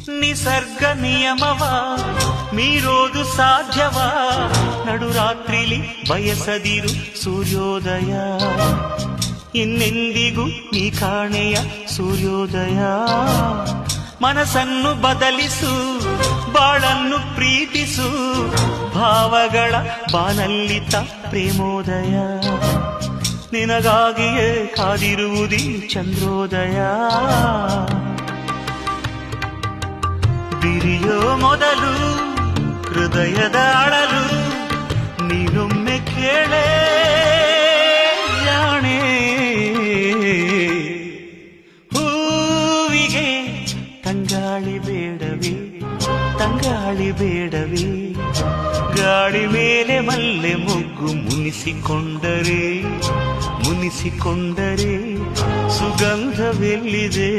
ನಿಸರ್ಗ ನಿಯಮವ ಮೀರೋದು ಸಾಧ್ಯವಾ? ನಡುರಾತ್ರಿಲಿ ಬಯಸದಿರು ಸೂರ್ಯೋದಯ, ಇನ್ನೆಂದಿಗೂ ನೀ ಕಾಣೆಯ ಸೂರ್ಯೋದಯ. ಮನಸ್ಸನ್ನು ಬದಲಿಸು, ಬಾಳನ್ನು ಪ್ರೀತಿಸು, ಭಾವಗಳ ಬಾನಲ್ಲಿತ ಪ್ರೇಮೋದಯ. ನಿನಗಾಗಿಯೇ ಕಾದಿರುವುದೀ ಚಂದ್ರೋದಯ. ಬಿರಿಯೋ ಮೊದಲು ಹೃದಯದ ಅಳಲು ನೀನೊಮ್ಮೆ ಕೇಳೇ ಜಾಣೆ. ಹೂವಿಗೆ ತಂಗಾಳಿ ಬೇಡವೇ, ತಂಗಾಳಿ ಬೇಡವೇ? ಗಾಳಿ ಮೇಲೆ ಮಲ್ಲೆ ಮೊಗ್ಗು ಮುನಿಸಿಕೊಂಡರೆ, ಮುನಿಸಿಕೊಂಡರೆ ಸುಗಂಧವೆಲ್ಲಿದೆ?